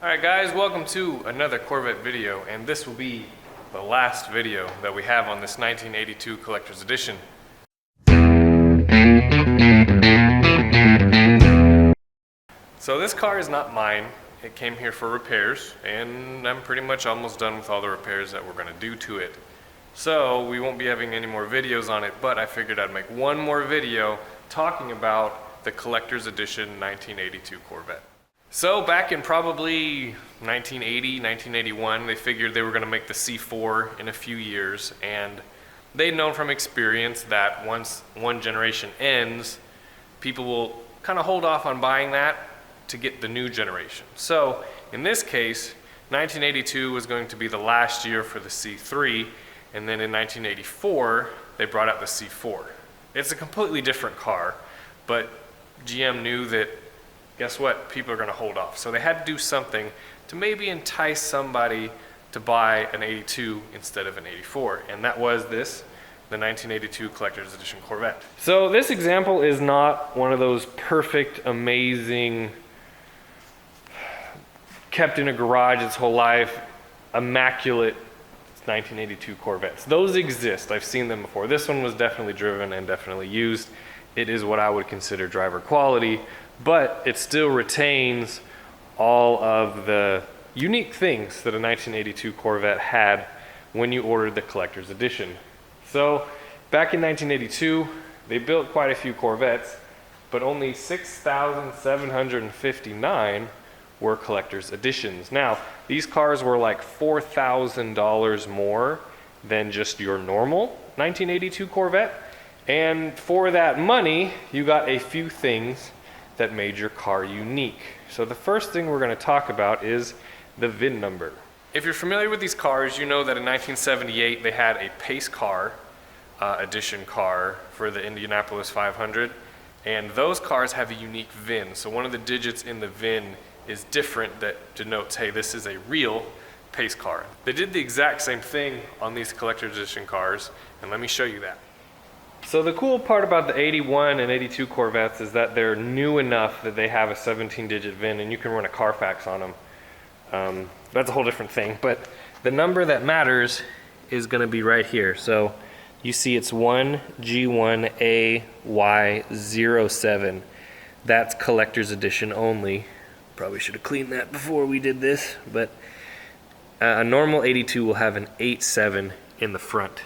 Alright guys, welcome to another Corvette video, and this will be the last video that we have on this 1982 Collector's Edition. So this car is not mine. It came here for repairs, and I'm pretty much almost done with all the repairs that we're going to do to it. So we won't be having any more videos on it, but I figured I'd make one more video talking about the Collector's Edition 1982 Corvette. So back in probably 1980, 1981, they figured they were going to make the C4 in a few years, and they'd known from experience that once one generation ends, people will kind of hold off on buying that to get the new generation. So in this case, 1982 was going to be the last year for the C3, and then in 1984, they brought out the C4. It's a completely different car, but GM knew that, guess what, people are going to hold off. So they had to do something to maybe entice somebody to buy an 82 instead of an 84. And that was this, the 1982 Collector's Edition Corvette. So this example is not one of those perfect, amazing, kept in a garage its whole life, immaculate 1982 Corvettes. Those exist. I've seen them before. This one was definitely driven and definitely used. It is what I would consider driver quality, but it still retains all of the unique things that a 1982 Corvette had when you ordered the Collector's Edition. So back in 1982, they built quite a few Corvettes, but only 6,759 were Collector's Editions. Now, these cars were like $4,000 more than just your normal 1982 Corvette, and for that money, you got a few things that made your car unique. So the first thing we're going to talk about is the VIN number. If you're familiar with these cars, you know that in 1978 they had a pace car edition car for the Indianapolis 500, and those cars have a unique VIN. So one of the digits in the VIN is different, that denotes, hey, this is a real pace car. They did the exact same thing on these Collector's Edition cars, and let me show you that. So the cool part about the 81 and 82 Corvettes is that they're new enough that they have a 17-digit VIN, and you can run a Carfax on them. That's a whole different thing, but the number that matters is going to be right here. So you see it's 1G1AY07. That's Collector's Edition only. Probably should have cleaned that before we did this, but a normal 82 will have an 87 in the front.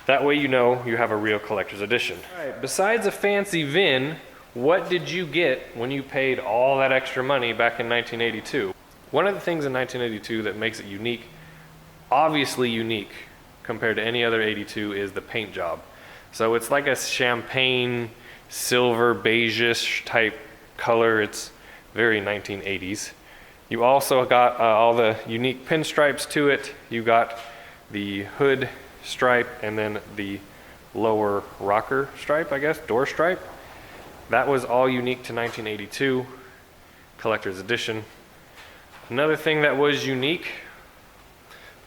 That way you know you have a real Collector's Edition. All right, besides a fancy VIN, what did you get when you paid all that extra money back in 1982? One of the things in 1982 that makes it unique, obviously unique compared to any other 82, is the paint job. So it's like a champagne, silver, beige-ish type color. It's very 1980s. You also got all the unique pinstripes to it. You got the hood stripe, and then the lower rocker stripe, I guess, door stripe. That was all unique to 1982 Collector's Edition. Another thing that was unique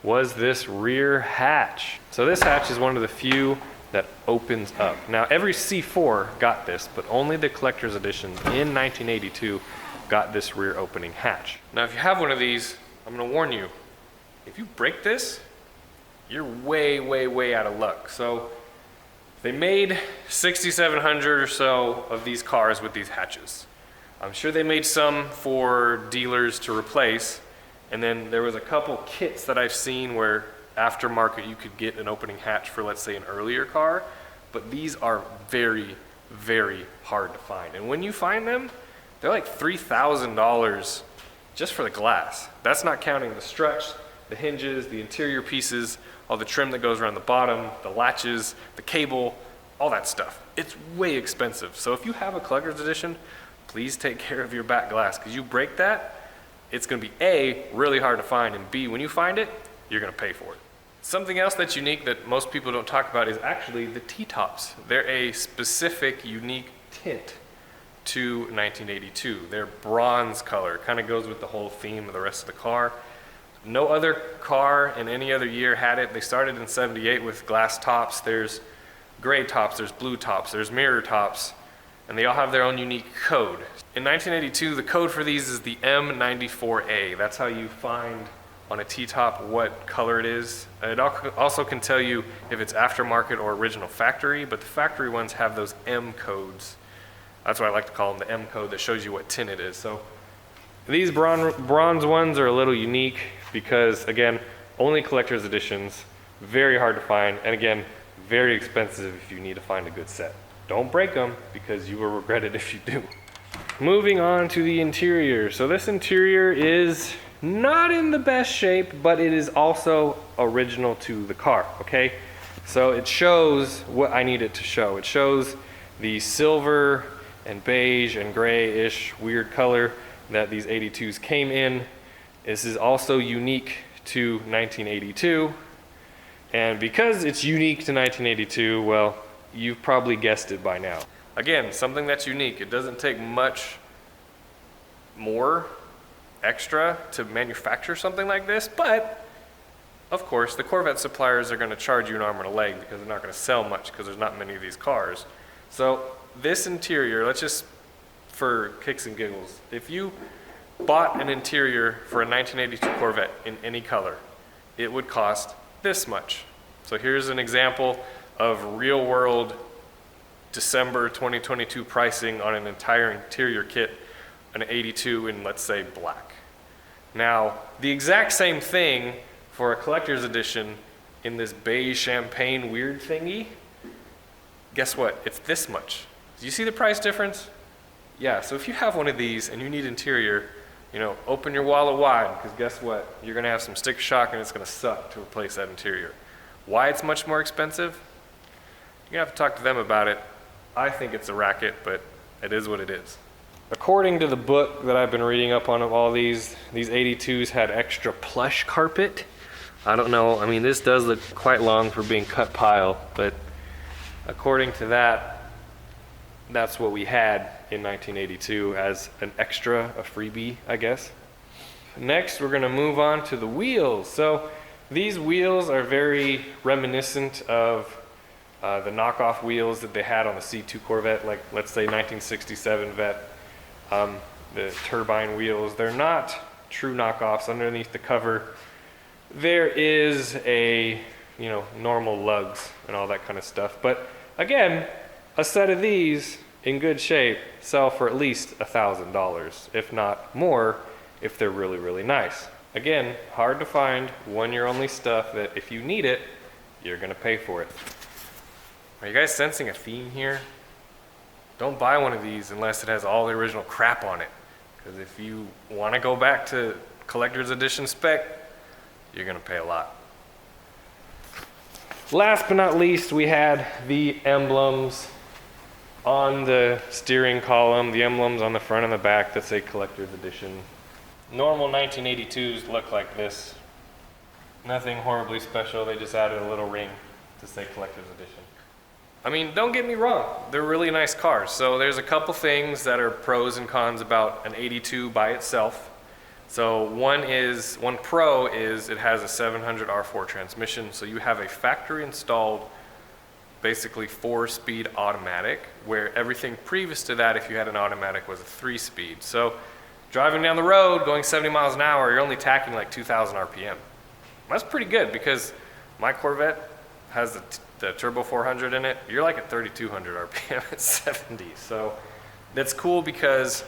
was this rear hatch. So this hatch is one of the few that opens up. Now every C4 got this, but only the Collector's Edition in 1982 got this rear opening hatch. Now if you have one of these, I'm going to warn you, if you break this, you're way, way, way out of luck. So they made 6,700 or so of these cars with these hatches. I'm sure they made some for dealers to replace, and then there was a couple kits that I've seen where aftermarket you could get an opening hatch for, let's say, an earlier car, but these are very, very hard to find. And when you find them, they're like $3,000 just for the glass. That's not counting the struts, the hinges, the interior pieces, all the trim that goes around the bottom, the latches, the cable, all that stuff. It's way expensive. So if you have a Collector's Edition, please take care of your back glass, because you break that, it's going to be A, really hard to find, and B, when you find it, you're going to pay for it. Something else that's unique that most people don't talk about is actually the T-tops. They're a specific, unique tint to 1982. They're bronze color, kind of goes with the whole theme of the rest of the car. No other car in any other year had it. They started in 78 with glass tops. There's gray tops, there's blue tops, there's mirror tops. and they all have their own unique code. In 1982, the code for these is the M94A. That's how you find on a T-top what color it is. It also can tell you if it's aftermarket or original factory, but the factory ones have those M codes. That's why I like to call them the M code that shows you what tint it is. So these bronze ones are a little unique because, again, only collector's editions, very hard to find, and again, very expensive if you need to find a good set. Don't break them because you will regret it if you do. Moving on to the interior. So this interior is not in the best shape, but it is also original to the car, okay? So it shows what I need it to show. It shows the silver and beige and gray-ish weird color that these 82s came in. This is also unique to 1982. And because it's unique to 1982, well, you've probably guessed it by now. Again, something that's unique. It doesn't take much more extra to manufacture something like this, but of course the Corvette suppliers are going to charge you an arm and a leg because they're not going to sell much because there's not many of these cars. So this interior, let's just, for kicks and giggles, if you bought an interior for a 1982 Corvette in any color, it would cost this much. So here's an example of real world December 2022 pricing on an entire interior kit, an 82 in, let's say, black. Now, the exact same thing for a collector's edition in this beige champagne weird thingy, guess what? It's this much. Do you see the price difference? Yeah, so if you have one of these and you need interior, you know, open your wallet wide, because guess what? You're gonna have some sticker shock and it's gonna suck to replace that interior. Why it's much more expensive? You're gonna have to talk to them about it. I think it's a racket, but it is what it is. According to the book that I've been reading up on of all these 82s had extra plush carpet. I don't know, I mean, this does look quite long for being cut pile, but according to that, that's what we had in 1982 as an extra, a freebie, I guess. Next, we're gonna move on to the wheels. So these wheels are very reminiscent of the knockoff wheels that they had on the C2 Corvette, like let's say 1967 Vet, the turbine wheels. They're not true knockoffs. Underneath the cover, there is a, you know, normal lugs and all that kind of stuff. But again, a set of these in good shape sell for at least $1,000, if not more, if they're really, really nice. Again, hard to find, one-year only stuff that if you need it, you're gonna pay for it. Are you guys sensing a theme here? Don't buy one of these unless it has all the original crap on it. Because if you want to go back to collector's edition spec, you're going to pay a lot. Last but not least, we had the emblems on the steering column, the emblems on the front and the back that say collector's edition. Normal 1982s look like this. Nothing horribly special, they just added a little ring to say collector's edition. I mean, don't get me wrong, they're really nice cars. So there's a couple things that are pros and cons about an 82 by itself. So one pro is it has a 700 R4 transmission. So you have a factory installed, basically 4-speed automatic, where everything previous to that, if you had an automatic, was a 3-speed. So driving down the road, going 70 miles an hour, you're only tacking like 2,000 RPM. That's pretty good because my Corvette has the Turbo 400 in it. You're like at 3,200 RPM at 70. So that's cool because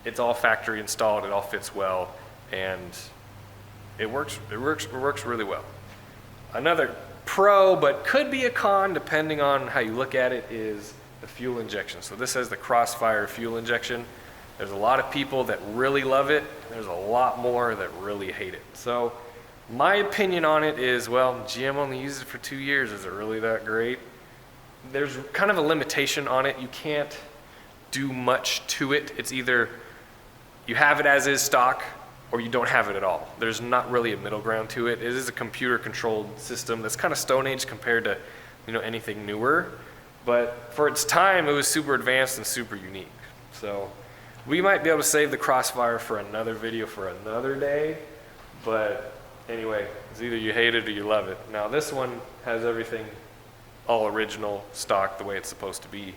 it's all factory installed, it all fits well, and it works really well. Another pro, but could be a con depending on how you look at it, is the fuel injection. So this has the Crossfire fuel injection. There's a lot of people that really love it. There's a lot more that really hate it. So my opinion on it is, well, JimM only used it for 2 years. Is it really that great? There's kind of a limitation on it. You can't do much to it. It's either you have it as is stock or you don't have it at all. There's not really a middle ground to it. It is a computer controlled system that's kind of Stone Age compared to, you know, anything newer. But for its time, it was super advanced and super unique. So we might be able to save the Crossfire for another video for another day. But anyway, it's either you hate it or you love it. Now this one has everything all original, stock, the way it's supposed to be.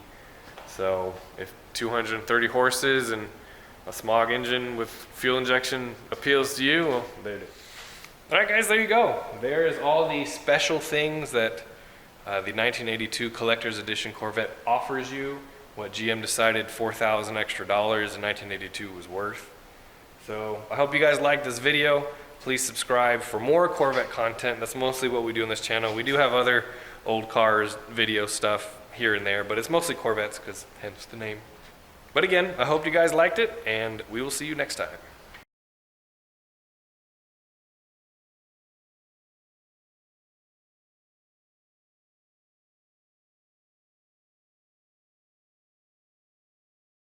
So if 230 horses and a smog engine with fuel injection appeals to you, well, there it is. All right, guys, there you go. There's all the special things that the 1982 Collector's Edition Corvette offers you, what GM decided $4,000 extra in 1982 was worth. So I hope you guys liked this video. Please subscribe for more Corvette content. That's mostly what we do on this channel. We do have other old cars, video stuff here and there, but it's mostly Corvettes, because hence the name. But again, I hope you guys liked it, and we will see you next time.